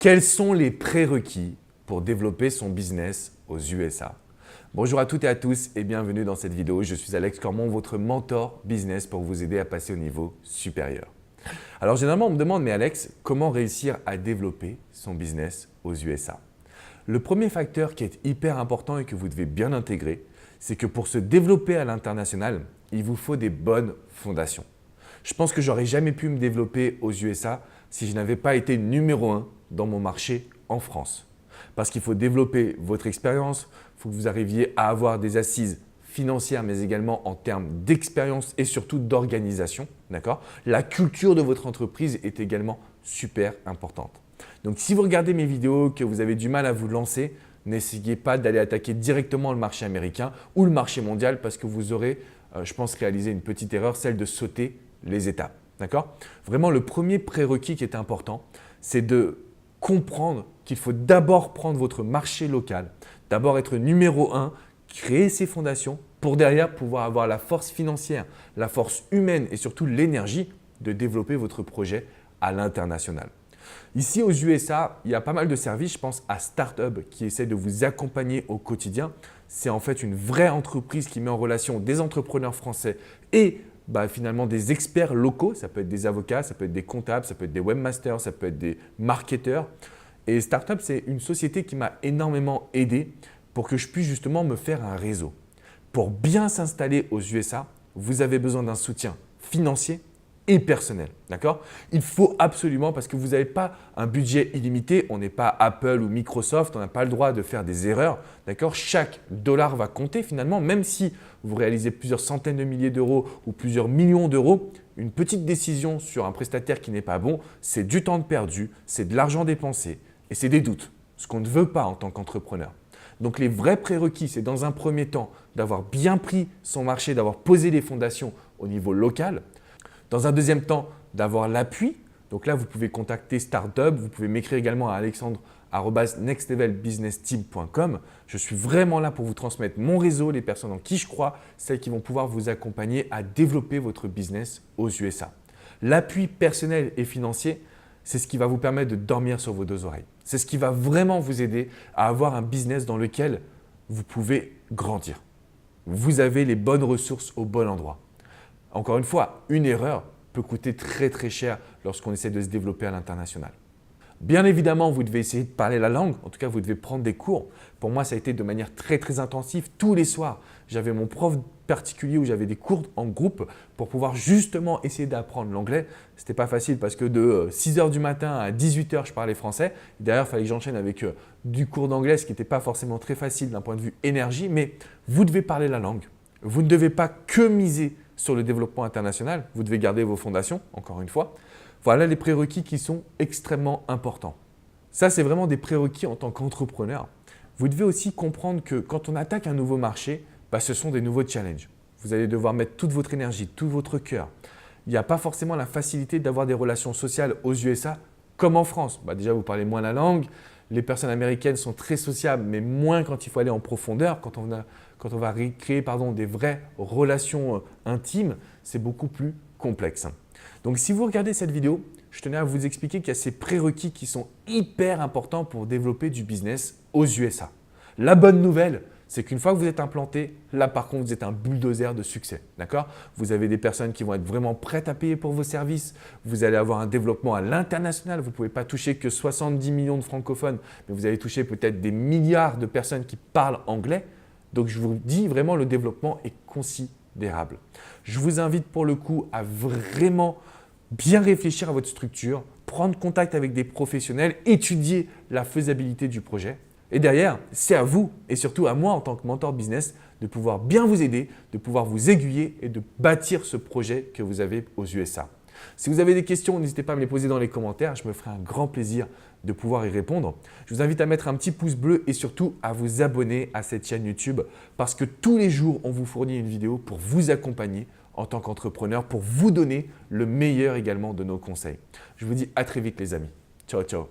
Quels sont les prérequis pour développer son business aux USA? Bonjour à toutes et à tous et bienvenue dans cette vidéo. Je suis Alex Cormon, votre mentor business pour vous aider à passer au niveau supérieur. Alors généralement, on me demande, mais Alex, comment réussir à développer son business aux USA? Le premier facteur qui est hyper important et que vous devez bien intégrer, c'est que pour se développer à l'international, il vous faut des bonnes fondations. Je pense que j'aurais jamais pu me développer aux USA si je n'avais pas été numéro 1 dans mon marché en France. Parce qu'il faut développer votre expérience, il faut que vous arriviez à avoir des assises financières, mais également en termes d'expérience et surtout d'organisation. La culture de votre entreprise est également super importante. Donc, si vous regardez mes vidéos, que vous avez du mal à vous lancer, n'essayez pas d'aller attaquer directement le marché américain ou le marché mondial parce que vous aurez, je pense, réalisé une petite erreur, celle de sauter les étapes. Vraiment, le premier prérequis qui est important, c'est de comprendre qu'il faut d'abord prendre votre marché local, d'abord être numéro 1, créer ses fondations pour derrière pouvoir avoir la force financière, la force humaine et surtout l'énergie de développer votre projet à l'international. Ici aux USA, il y a pas mal de services, je pense à Startup qui essaie de vous accompagner au quotidien. C'est en fait une vraie entreprise qui met en relation des entrepreneurs français et finalement des experts locaux. Ça peut être des avocats, ça peut être des comptables, ça peut être des webmasters, ça peut être des marketeurs. Et Startup, c'est une société qui m'a énormément aidé pour que je puisse justement me faire un réseau. Pour bien s'installer aux USA, vous avez besoin d'un soutien financier et personnel. Il faut absolument, parce que vous n'avez pas un budget illimité, on n'est pas Apple ou Microsoft, on n'a pas le droit de faire des erreurs. Chaque dollar va compter finalement, même si vous réalisez plusieurs centaines de milliers d'euros ou plusieurs millions d'euros, une petite décision sur un prestataire qui n'est pas bon, c'est du temps perdu, c'est de l'argent dépensé et c'est des doutes, ce qu'on ne veut pas en tant qu'entrepreneur. Donc les vrais prérequis, c'est dans un premier temps d'avoir bien pris son marché, d'avoir posé les fondations au niveau local. Dans un deuxième temps, d'avoir l'appui. Donc là, vous pouvez contacter Startup. Vous pouvez m'écrire également à alexandre@nextlevelbusinessteam.com. Je suis vraiment là pour vous transmettre mon réseau, les personnes en qui je crois, celles qui vont pouvoir vous accompagner à développer votre business aux USA. L'appui personnel et financier, c'est ce qui va vous permettre de dormir sur vos deux oreilles. C'est ce qui va vraiment vous aider à avoir un business dans lequel vous pouvez grandir. Vous avez les bonnes ressources au bon endroit. Encore une fois, une erreur peut coûter très très cher lorsqu'on essaie de se développer à l'international. Bien évidemment, vous devez essayer de parler la langue. En tout cas, vous devez prendre des cours. Pour moi, ça a été de manière très très intensive. Tous les soirs, j'avais mon prof particulier où j'avais des cours en groupe pour pouvoir justement essayer d'apprendre l'anglais. Ce n'était pas facile parce que de 6 h du matin à 18 h, je parlais français. Derrière, il fallait que j'enchaîne avec du cours d'anglais, ce qui n'était pas forcément très facile d'un point de vue énergie. Mais vous devez parler la langue. Vous ne devez pas que miser sur le développement international, vous devez garder vos fondations, encore une fois. Voilà les prérequis qui sont extrêmement importants. Ça, c'est vraiment des prérequis en tant qu'entrepreneur. Vous devez aussi comprendre que quand on attaque un nouveau marché, ce sont des nouveaux challenges. Vous allez devoir mettre toute votre énergie, tout votre cœur. Il n'y a pas forcément la facilité d'avoir des relations sociales aux USA comme en France. Déjà, vous parlez moins la langue. Les personnes américaines sont très sociables, mais moins quand il faut aller en profondeur. Quand on va créer des vraies relations intimes, c'est beaucoup plus complexe. Donc, si vous regardez cette vidéo, je tenais à vous expliquer qu'il y a ces prérequis qui sont hyper importants pour développer du business aux USA. La bonne nouvelle, c'est qu'une fois que vous êtes implanté, là par contre, vous êtes un bulldozer de succès. Vous avez des personnes qui vont être vraiment prêtes à payer pour vos services. Vous allez avoir un développement à l'international. Vous ne pouvez pas toucher que 70 millions de francophones, mais vous allez toucher peut-être des milliards de personnes qui parlent anglais. Donc, je vous dis vraiment, le développement est considérable. Je vous invite pour le coup à vraiment bien réfléchir à votre structure, prendre contact avec des professionnels, étudier la faisabilité du projet. Et derrière, c'est à vous et surtout à moi en tant que mentor business de pouvoir bien vous aider, de pouvoir vous aiguiller et de bâtir ce projet que vous avez aux USA. Si vous avez des questions, n'hésitez pas à me les poser dans les commentaires. Je me ferai un grand plaisir de pouvoir y répondre. Je vous invite à mettre un petit pouce bleu et surtout à vous abonner à cette chaîne YouTube parce que tous les jours, on vous fournit une vidéo pour vous accompagner en tant qu'entrepreneur, pour vous donner le meilleur également de nos conseils. Je vous dis à très vite les amis. Ciao, ciao.